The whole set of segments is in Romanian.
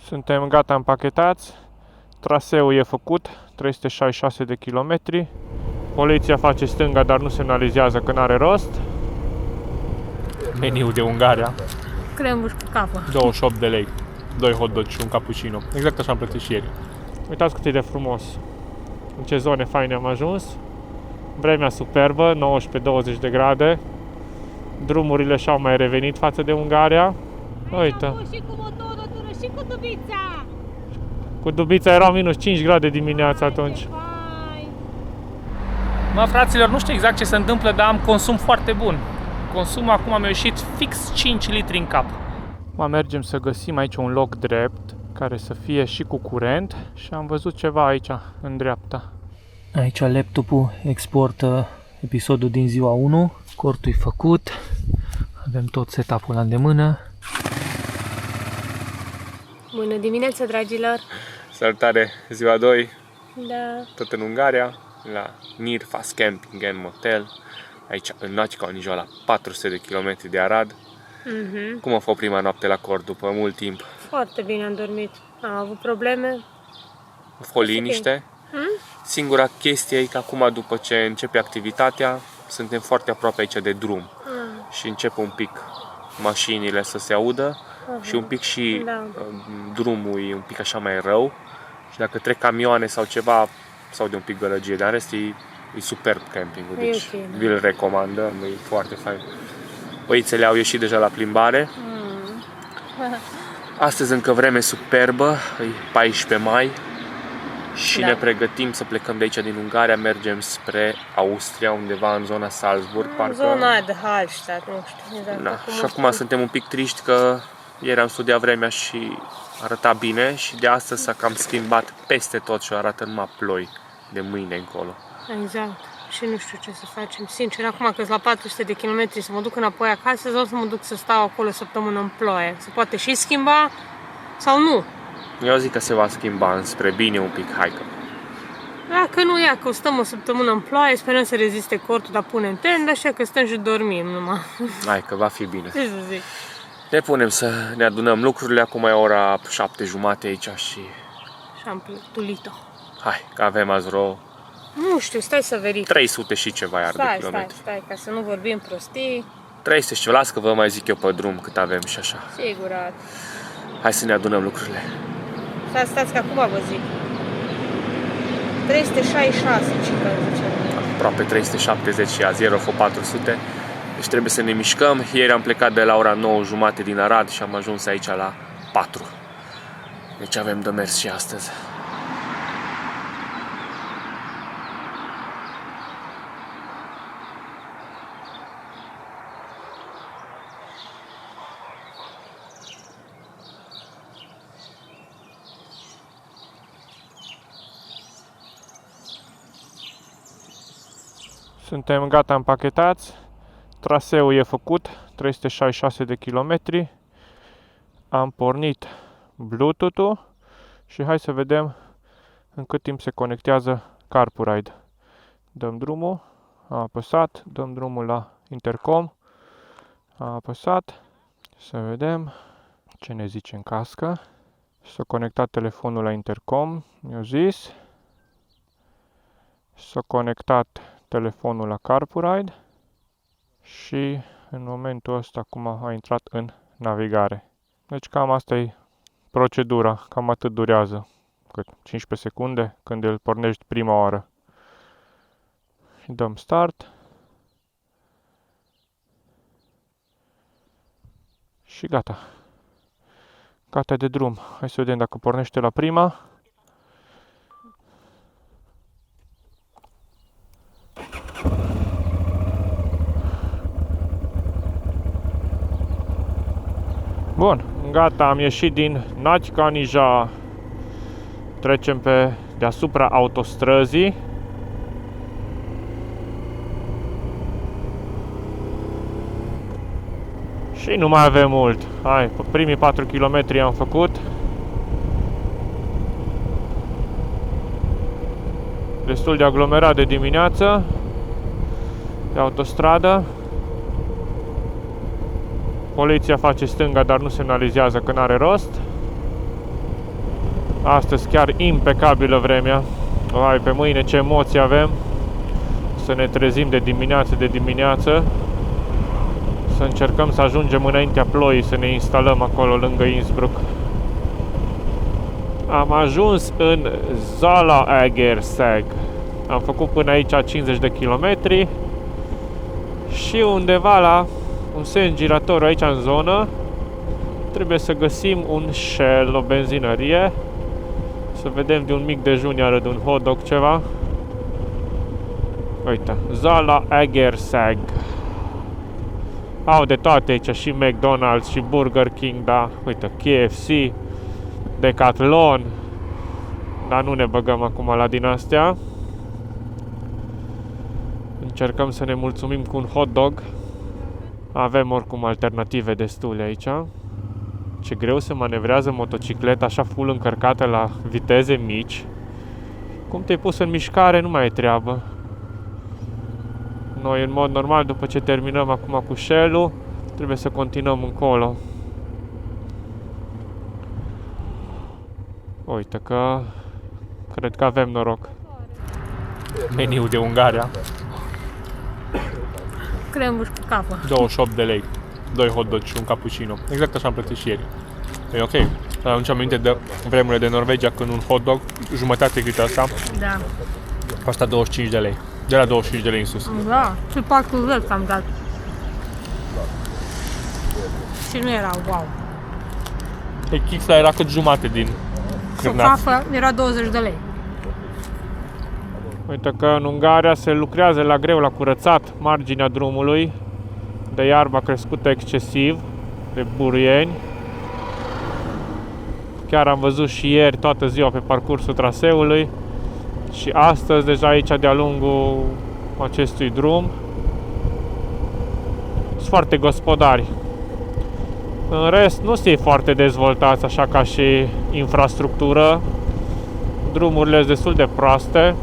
Suntem gata împachetați. Traseul e făcut, 366 de kilometri. Poliția face stânga, dar nu semnalizează că n-are rost. Meniul de Ungaria. Crembuș cu capă. 28 de lei. 2 hot dog și un cappuccino. Exact așa am plătit și ieri. Uitați cât e de frumos. În ce zone faine am ajuns. Vremea superbă, 19-20 de grade. Drumurile și-au mai revenit față de Ungaria. Uite. Și cu motorul și cu dubița. Cu Dubița erau minus 5 grade dimineața atunci. Mă, fraților, nu știu exact ce se întâmplă, dar am consum foarte bun. Consumul acum mi-a ieșit fix 5 litri în cap. Mergem să găsim aici un loc drept, care să fie și cu curent și am văzut ceva aici, în dreapta. Aici laptopul exportă episodul din ziua 1. Cortul e făcut. Avem tot setup-ul la îndemână. Bună dimineața, dragilor! Salutare, ziua 2, Da. tot în Ungaria, la Nirfas Camping and Motel, aici în Nagykanizsa, la 400 de kilometri de Arad. Cum a fost prima noapte la Cort după mult timp? Foarte bine am dormit. Am avut probleme. A fost liniște. Singura chestie e că acum, după ce începe activitatea, suntem foarte aproape aici de drum și încep un pic mașinile să se audă și un pic și drumul e un pic așa mai rău și dacă trec camioane sau ceva, sau de un pic gălăgie, dar în rest e superb campingul, deci vi-l recomandăm, e foarte fain. Băițele au ieșit deja la plimbare. Astăzi încă vreme superbă, e 14 mai și ne pregătim să plecăm de aici din Ungaria, mergem spre Austria, undeva în zona Salzburg, parcă. Zona de Hallstatt, nu știu exact. Da. Și acum suntem un pic triști că ieri am studiat vremea și arăta bine și de astăzi s-a cam schimbat peste tot și arată numai ploi de mâine încolo. Exact. Și nu știu ce să facem. Sincer, acum că la 400 de kilometri să mă duc înapoi acasă sau să mă duc să stau acolo o săptămână în ploaie. Se poate și schimba sau nu. Eu zic că se va schimba înspre bine un pic, hai că. Dacă nu ia că stăm o săptămână în ploaie, sperăm să reziste cortul, dar punem tenda, așa că stăm și dormim numai. Hai că va fi bine. Ce să zic? Ne punem să ne adunăm lucrurile, acum e ora 7:30 aici și Și-am tulit-o. hai, că avem azi vreo Nu știu, stai să verific. 300 și ceva iar de kilometri. Stai, ca să nu vorbim prostii. 300 și ceva, las că vă mai zic eu pe drum cât avem și așa. Sigurat. Hai să ne adunăm lucrurile. Stați că acum vă zic. 366, ce zice. Aproape 370 și azi, ieri au fost 400. Deci trebuie să ne mișcăm. Ieri am plecat de la ora 9:30 din Arad și am ajuns aici la 4. Deci avem de mers și astăzi. Suntem gata împachetați. Traseul e făcut, 366 de kilometri. Am pornit Bluetooth-ul și hai să vedem în cât timp se conectează CarPuride. Dăm drumul, am apăsat, dăm drumul la intercom, am apăsat, să vedem ce ne zice în cască. S-a conectat telefonul la intercom, mi-a zis. S-a conectat telefonul la CarPuride și în momentul ăsta acum a intrat în navigare. Deci cam asta e procedura, cam atât durează, cât 15 secunde când îl pornești prima oară. Și dăm start. Și gata. Gata de drum. Hai să vedem dacă pornește la prima. Bun, gata, am ieșit din Nagykanizsa. Trecem pe deasupra autostrăzii. Și nu mai avem mult. Hai, primii 4 km am făcut. Destul de aglomerat de dimineață, pe autostradă. Poliția face stânga, dar nu semnalizează că n-are rost. Astăzi chiar impecabilă vremea. Hai, pe mâine ce emoții avem. Să ne trezim de dimineață. Să încercăm să ajungem înaintea ploii, să ne instalăm acolo lângă Innsbruck. Am ajuns în Zalaegerszeg. Am făcut până aici 50 de kilometri și undeva la un sens giratoriu aici în zonă trebuie să găsim un Shell, o benzinărie, să vedem de un mic dejun, iară de un hot dog ceva. Uite, Zalaegerszeg. Au de toate aici, și McDonald's, și Burger King, da, uite, KFC, Decathlon, dar nu ne băgăm acum la din astea. Încercăm să ne mulțumim cu un hot dog. Avem oricum alternative destule aici. Ce greu se manevrează motocicleta așa full încărcată la viteze mici. Cum te-ai pus în mișcare, nu mai e treabă. Noi, în mod normal, după ce terminăm acum cu Shell-ul, trebuie să continuăm încolo. Uite că cred că avem noroc. Meniu de Ungaria. Crembuș cu capă. 28 de lei. 2 hot dog și un cappuccino. Exact așa am plătit și ieri. E ok. Atunci am aminte de vremurile de Norvegia, când un hot dog, jumătate cât asta, Da. asta 25 de lei. De la 25 de lei în sus. Da. Și 40 am dat. Și nu era wow. Pe chifla era cât jumate din Cu cârnaț. capă era 20 de lei. Uite că în Ungaria se lucrează la greu la curățat marginea drumului de iarbă crescută excesiv, de buruieni. Chiar am văzut și ieri toată ziua pe parcursul traseului și astăzi deja aici de-a lungul acestui drum. Sunt foarte gospodari. În rest nu sunt foarte dezvoltați așa ca și infrastructură. Drumurile sunt destul de proaste.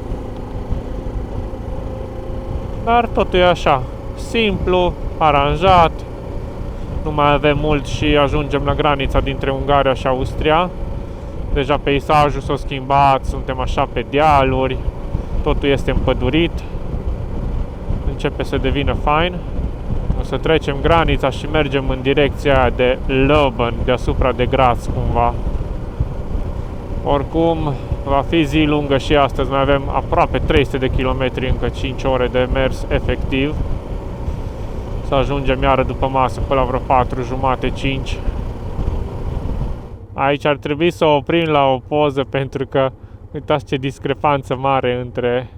Dar totul e așa, simplu, aranjat. Nu mai avem mult și ajungem la granița dintre Ungaria și Austria. Deja peisajul s-a schimbat, suntem așa pe dealuri, totul este împădurit. Începe să devină fain. O să trecem granița și mergem în direcția aia de Löben, deasupra de Graz cumva. Oricum, va fi zi lungă și astăzi, mai avem aproape 300 de kilometri, încă 5 ore de mers efectiv. Să ajungem iară după masă, pe la vreo 4 jumate, 5. Aici ar trebui să oprim la o poză, pentru că uitați ce discrepanță mare între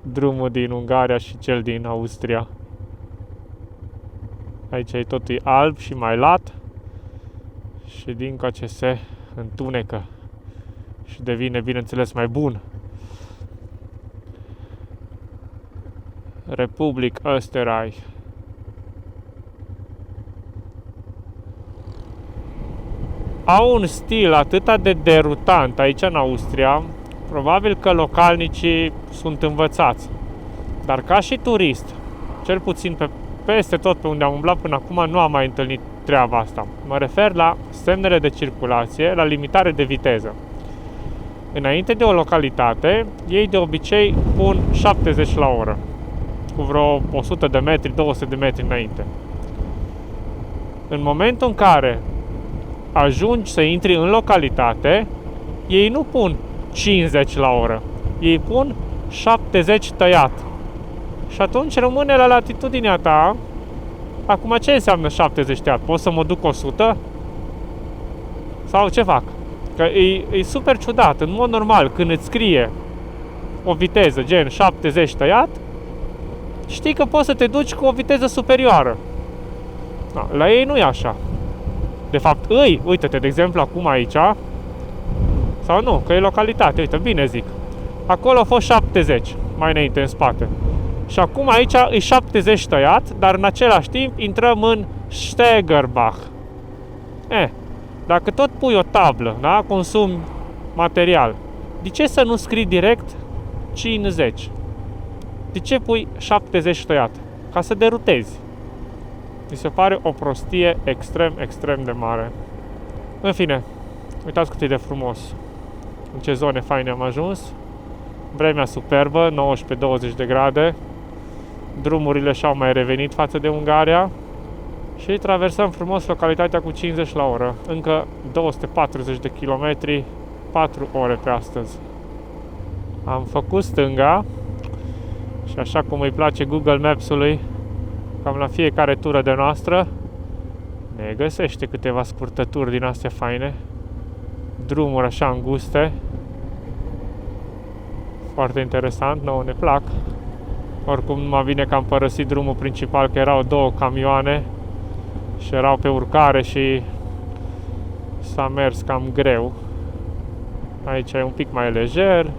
drumul din Ungaria și cel din Austria. Aici e totul alb și mai lat și dincoace se întunecă și devine, bineînțeles, mai bun. Republic Österreich. Au un stil atât de derutant aici în Austria, probabil că localnicii sunt învățați. Dar ca și turist, cel puțin peste tot pe unde am umblat până acum, nu am mai întâlnit treaba asta. Mă refer la semnele de circulație, la limitare de viteză. Înainte de o localitate, ei de obicei pun 70 la oră, cu vreo 100 de metri, 200 de metri înainte. În momentul în care ajungi să intri în localitate, ei nu pun 50 la oră, ei pun 70 tăiat. Și atunci rămâne la latitudinea ta. Acum ce înseamnă 70 tăiat? Pot să mă duc 100? Sau ce fac? Că e super ciudat. În mod normal, când îți scrie o viteză gen 70 tăiat, știi că poți să te duci cu o viteză superioară. Da, la ei nu e așa. De fapt, uite-te, de exemplu, acum aici, sau nu, că e localitate, uite, bine zic. Acolo a fost 70, mai înainte, în spate. Și acum aici e 70 tăiat, dar în același timp intrăm în Stegerbach. Dacă tot pui o tablă, da, consum material, de ce să nu scrii direct 50? De ce pui 70 tăiat? Ca să derutezi. Mi se pare o prostie extrem, extrem de mare. În fine, uitați cât e de frumos. în ce zone faine am ajuns. Vremea superbă, 19-20 de grade. Drumurile și-au mai revenit față de Ungaria. Și traversăm frumos localitatea cu 50 la oră. Încă 240 de kilometri, 4 ore pe astăzi. Am făcut stânga și așa cum îi place Google Maps-ului, cam la fiecare tură de noastră, ne găsește câteva scurtături din astea faine. Drumuri așa înguste. Foarte interesant, nouă ne plac. Oricum numai bine că am părăsit drumul principal, că erau 2 camioane și erau pe urcare și s-a mers cam greu. Aici e un pic mai lejer.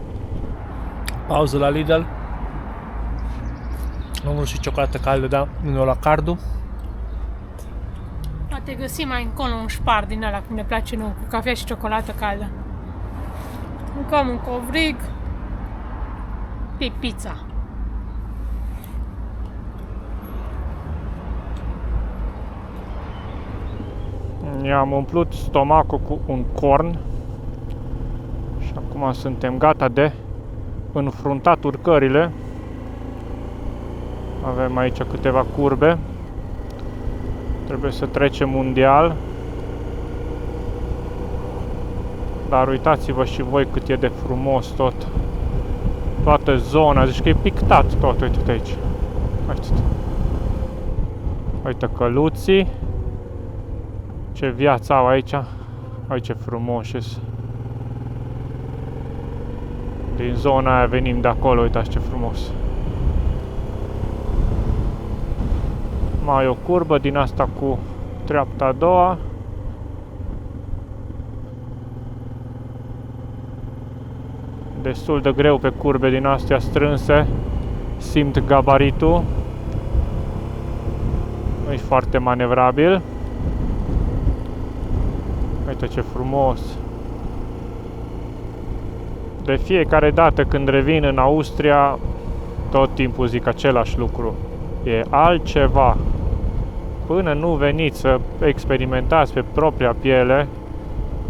Pauză la Lidl. Omul și ciocolată caldă, da? Nu la cardul. Poate găsim mai încolo un șpar din ăla, cum ne place nouă, cu cafea și ciocolată caldă. Mâncăm un covrig, pe pizza. I-am umplut stomacul cu un corn și acum suntem gata de înfruntat urcările. Avem aici câteva curbe. Trebuie să trecem un deal. Dar uitați-vă și voi cât e de frumos tot. Toată zona, zici că e pictat tot, uite aici. Uite căluții. Ce viață au aici. Uite ce frumoși sunt. Din zona aia venim de acolo, uitați ce frumos. Mai o curbă din asta cu treapta a doua. Destul de greu pe curbe din astea strânse. Simt gabaritul. Nu-i foarte manevrabil. Uite ce frumos. De fiecare dată când revin în Austria, tot timpul zic același lucru. E altceva. Până nu veniți să experimentați pe propria piele,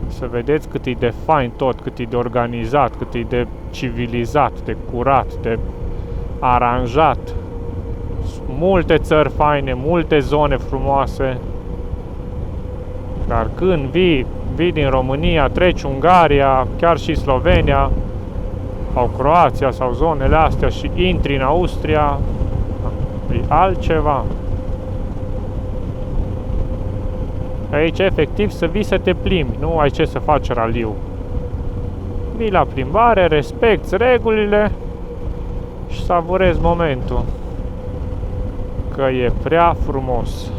să vedeți cât e de fain tot, cât e de organizat, cât e de civilizat, de curat, de aranjat. Multe țări faine, multe zone frumoase. Dar când vii din România, treci Ungaria, chiar și Slovenia, sau Croația, sau zonele astea și intri în Austria, e altceva. Aici, efectiv, să vii să te plimbi, nu ai ce să faci raliu. Vii la plimbare, respecti regulile și savurezi momentul. Că e prea frumos.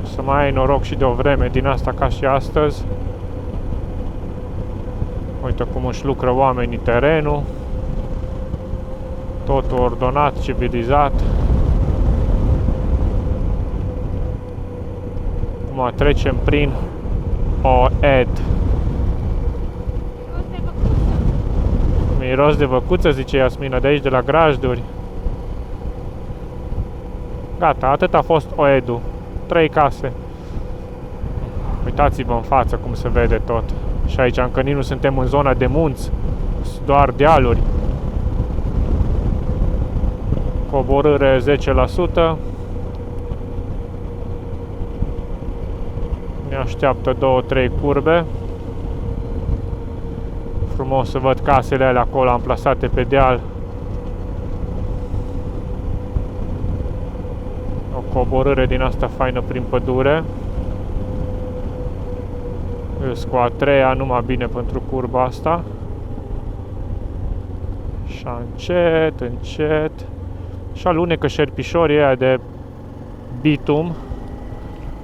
Să mai ai noroc și de o vreme din asta ca și astăzi. Uite cum își lucră oamenii terenul. Totul ordonat, civilizat. Acum trecem prin Oed. Miros de văcuță, zice Iasmina, de aici, de la Grajduri. Gata, atât a fost Oedul. 3 case. Uitați-vă în față cum se vede tot. Și aici încă nici nu suntem în zona de munți. Doar dealuri. Coborâre 10%. Ne așteaptă 2-3 curbe. Frumos să văd casele alea acolo amplasate pe deal. O coborâre din asta faină prin pădure. Îs cu a treia, numai bine pentru curba asta. Și încet, încet. Și alunecă șerpișorii aia de bitum.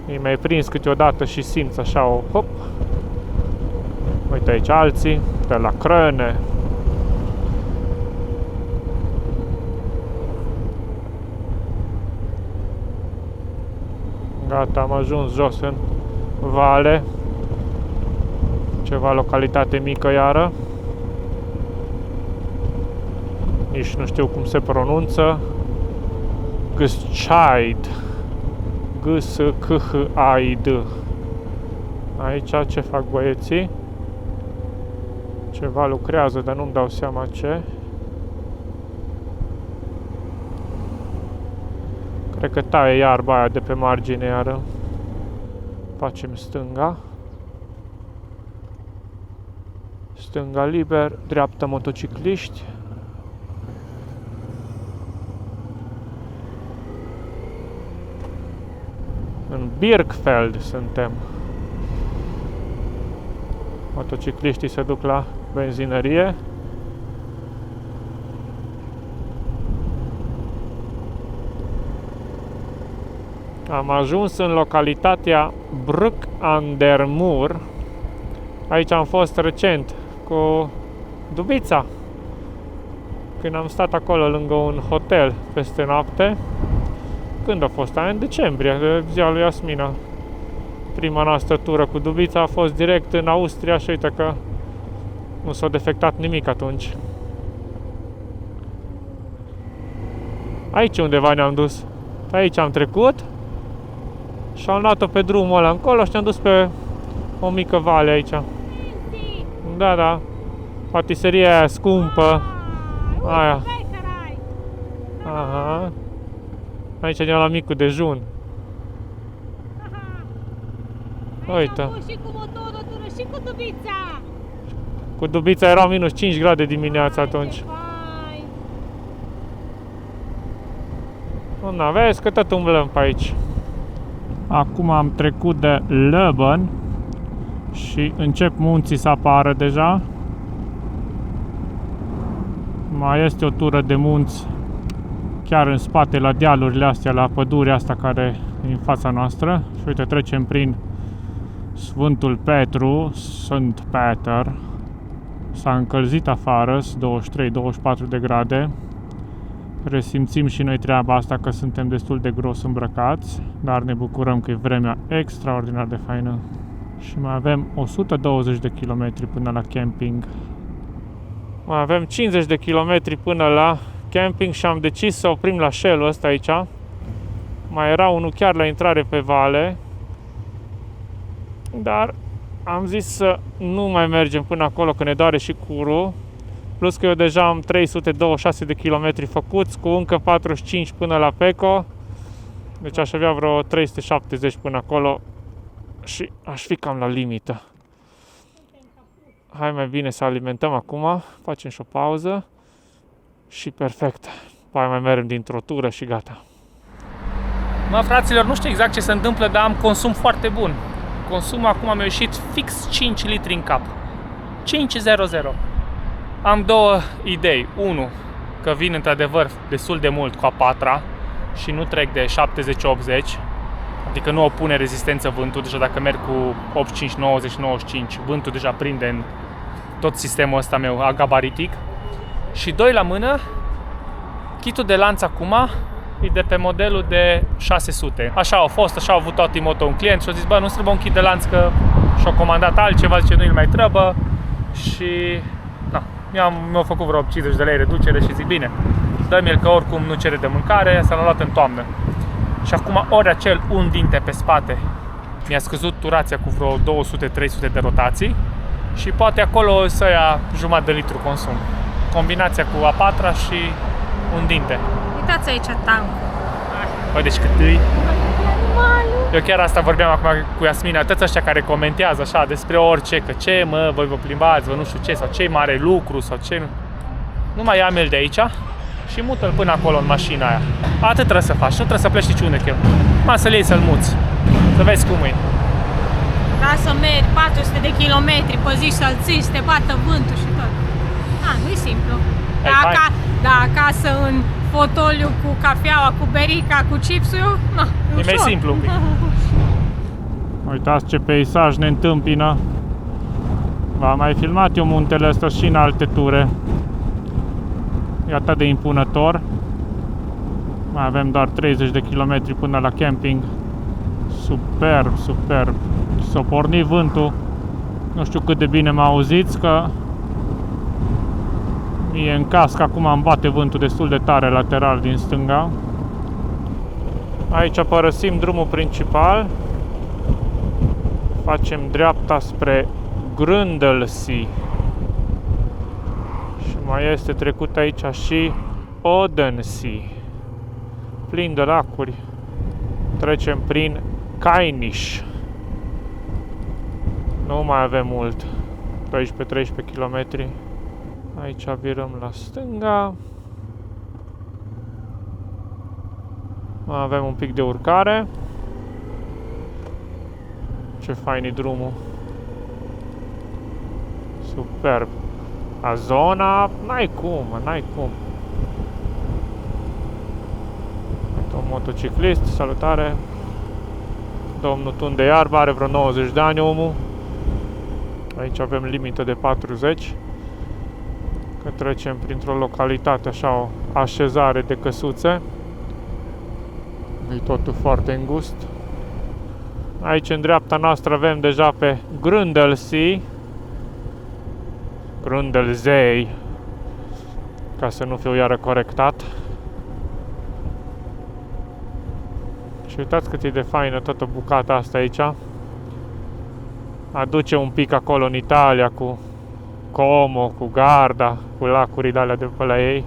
Îi mai prins câteodată și simți așa o hop. Uite aici alții, de la Crăne. Gata, am ajuns jos în vale. Ceva localitate mică iară. Nici nu știu cum se pronunță. Gâsceid. G-S-C-H-A-I-D. Aici ce fac băieții? Ceva lucrează, dar nu-mi dau seama ce. Cred că taie iarba aia de pe margine iară. Facem stânga. Stânga liber, dreapta motocicliști. În Birkfeld suntem. Motocicliștii se duc la benzinărie. Am ajuns în localitatea Brook under Moor. Aici am fost recent cu Dubița. Când am stat acolo lângă un hotel peste noapte. Când a fost? În decembrie, de ziua lui Iasmina. Prima noastră tură cu Dubița a fost direct în Austria și uite că nu s-a defectat nimic atunci. Aici undeva ne-am dus. Aici am trecut și am luat-o pe drumul ăla încolo și ne-am dus pe o mică vale aici. Da, da. Patiseria aia scumpă. Aia. Aha. Aici ne-am la micul dejun. Uite. Și cu motorul și cu Dubița. Cu Dubița erau minus 5 grade dimineața atunci. Nu, vezi că tot umblăm pe aici. Acum am trecut de Löben și încep munții să apară deja. Mai este o tură de munți chiar în spate, la dealurile astea, la pădurea asta care e în fața noastră. Și uite, trecem prin Sfântul Petru, Sfânt Peter. S-a încălzit afară, 23-24 de grade. Resimțim și noi treaba asta că suntem destul de gros îmbrăcați, dar ne bucurăm că e vremea extraordinar de faină. Și mai avem 120 de kilometri până la camping. Mai avem 50 de kilometri până la camping și am decis să oprim la Shell-ul ăsta aici. Mai era unul chiar la intrare pe vale, dar am zis să nu mai mergem până acolo, că ne doare și curul. Plus că eu deja am 326 de kilometri făcuți, cu încă 45 până la Peco. Deci aș avea vreo 370 până acolo și aș fi cam la limită. Hai mai bine să alimentăm acum, facem și o pauză și perfect. Păi mai mergem dintr-o tură și gata. Mă, fraților, nu știu exact ce se întâmplă, dar am consum foarte bun. Consumul acum mi-a ieșit fix 5 litri în cap. 500. Am două idei. Unu, că vin într-adevăr destul de mult cu a patra și nu trec de 70-80, adică nu opune rezistență vântul, deja dacă merg cu 85, 90, 95, vântul deja prinde în tot sistemul ăsta meu gabaritic. Și doi la mână, kitul de lanț acum e de pe modelul de 600. Așa au fost, așa au avut tot Timoto un client și a zis, bă, nu-ți trebuie un kit de lanț că și-a comandat altceva, zice, nu-i mai trebuie și na, mi-au făcut vreo 50 de lei reducere și zic, bine, dă-mi-l că oricum nu cere de mâncare, asta l-am luat în toamnă. Și acum ori acel un dinte pe spate mi-a scăzut turația cu vreo 200-300 de rotații și poate acolo să ia jumătate de litru consum. Combinația cu a patra și un dinte. Uitați aici tancul. Bă, deci cât e? Eu chiar asta vorbeam acum cu Iasmina, toți ăștia care comentează așa despre orice, că ce mă, voi vă plimbați, vă nu știu ce, sau ce mare lucru, sau ce. Nu mai ia-mi-l de aici și mută-l până acolo în mașina aia. Atât trebuie să faci, nu trebuie să pleci niciunde cu el. Mai să-l iei, să-l muți, să vezi cum e. Da, să mergi 400 de kilometri pe zi, să-l ții, să te bată vântul și tot. Nu-i simplu. Da, acasă în fotoliu cu cafeaua, cu berica, cu chipsul, e mai simplu un pic. Uitați ce peisaj ne întâmpină. V-am mai filmat eu muntele ăsta și în alte ture. E atât de impunător. Mai avem doar 30 de kilometri până la camping. Superb, superb. S-a pornit vântul. Nu știu cât de bine mă auziți, că mie în cască acum îmi bate vântul destul de tare lateral din stânga. Aici părăsim drumul principal. Facem dreapta spre Grundlsee. mai este trecut aici și Odensee, plin de lacuri. Trecem prin Kainisch. Nu mai avem mult, 12-13 km. Aici virăm la stânga. Mai avem un pic de urcare. Ce fain e drumul. Superb. La zona, n-ai cum, n-ai cum. Un motociclist, salutare. Domnul tun de iarbă, are vreo 90 de ani omul. Aici avem limită de 40. Că trecem printr-o localitate, așa, o așezare de căsuțe. E totul foarte îngust. Aici, în dreapta noastră, avem deja pe Grundlsee. Grundlsee, ca să nu fiu iară corectat. Și uitați cât e de faină toată bucata asta aici. Aduce un pic acolo în Italia cu Como, cu Garda, cu lacurile alea de pe la ei.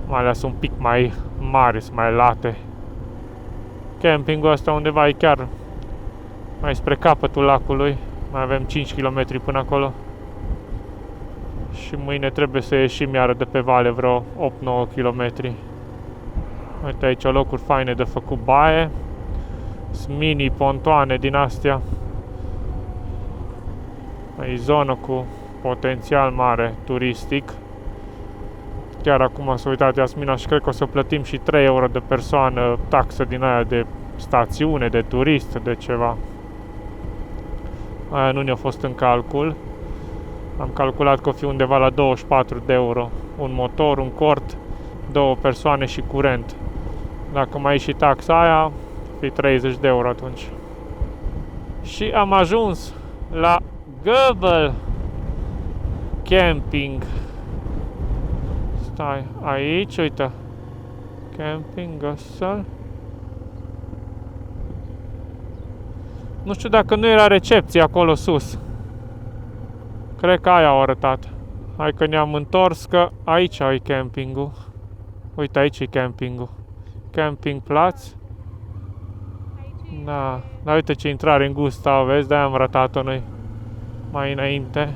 Alea sunt un pic mai mari, sunt mai late. Campingul ăsta undeva e chiar mai spre capătul lacului. Mai avem 5 km până acolo. Și mâine trebuie să ieșim iară de pe vale vreo 8-9 km. Uite aici locuri faine de făcut baie. Sunt mini pontoane din astea. E zonă cu potențial mare turistic. Chiar acum s-a uitat Iasmina și cred că o să plătim și 3 euro de persoană taxă din aia de stațiune, de turist, de ceva. Aia nu ne-a fost în calcul. Am calculat că o fi undeva la 24 de euro. Un motor, un cort, 2 persoane și curent. Dacă mai e și taxa aia, fi 30 de euro atunci. Și am ajuns la Göbel Camping. Stai, aici, uite. Camping Gössel. Nu știu dacă nu era recepție acolo sus. Cred că aia au arătat. Hai că ne-am întors, că aici e campingul. Uite, aici e campingul. Campingplatz. Da, dar uite ce intrare îngustă au, vezi? De-aia am ratat-o noi mai înainte.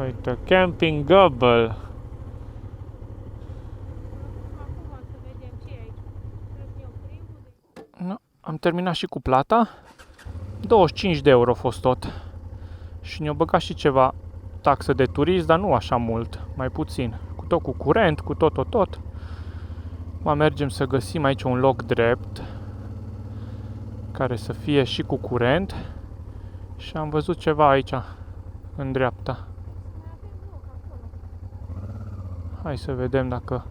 Uite, Camping Göbel. No, am terminat și cu plata. 25 de euro a fost tot. Și ne-au băgat și ceva taxă de turist, dar nu așa mult, mai puțin. Cu tot cu curent, cu tot. Mai mergem să găsim aici un loc drept care să fie și cu curent. Și am văzut ceva aici în dreapta. Hai să vedem dacă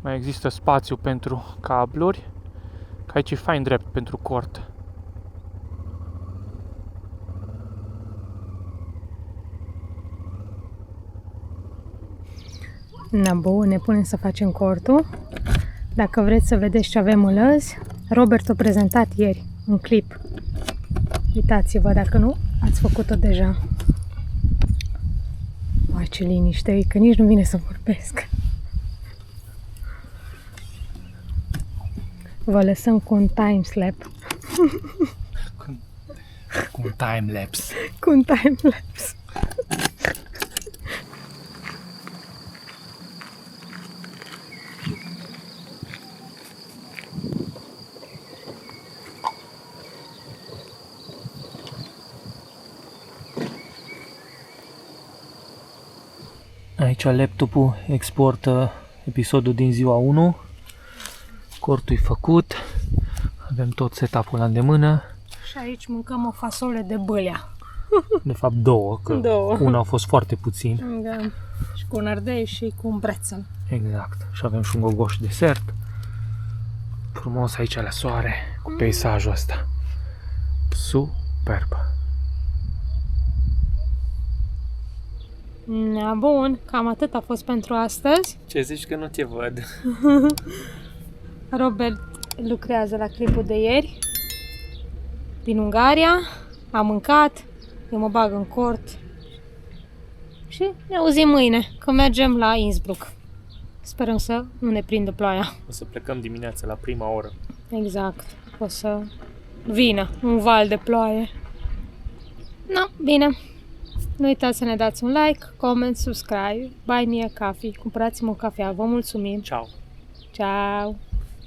mai există spațiu pentru cabluri. Că aici e fain drept pentru cort. Na bun, ne punem să facem cortul. Dacă vreți să vedeți ce avem în lăzi, Robert a prezentat ieri un clip. Uitați-vă dacă nu ați făcut-o deja. Uai, ce liniște e, că nici nu vine să vorbesc. Vă lăsăm cu un timelapse. Cu un timelapse. Cu un timelapse. Aici laptopul exportă episodul din ziua 1. Cortul e făcut. Avem tot setup-ul la îndemână. Și aici mâncăm o fasole de bâlea. De fapt două, că Două. una a fost foarte puțin. Da. Și cu un ardei și cu un brețel. Exact. Și avem și un gogoș desert. Frumos aici la soare, cu peisajul ăsta. Superb. Na, bun, cam atât a fost pentru astăzi. Ce zici că nu te văd? Robert lucrează la clipul de ieri din Ungaria. Am mâncat, eu mă bag în cort și ne auzim mâine când mergem la Innsbruck. Sperăm să nu ne prindă ploaia. O să plecăm dimineața la prima oră. Exact. O să vină un val de ploaie. No, bine. Nu uitați să ne dați un like, comment, subscribe, buy me a coffee. Cumpărați-mă o cafea. Vă mulțumim. Ciao! Ciao!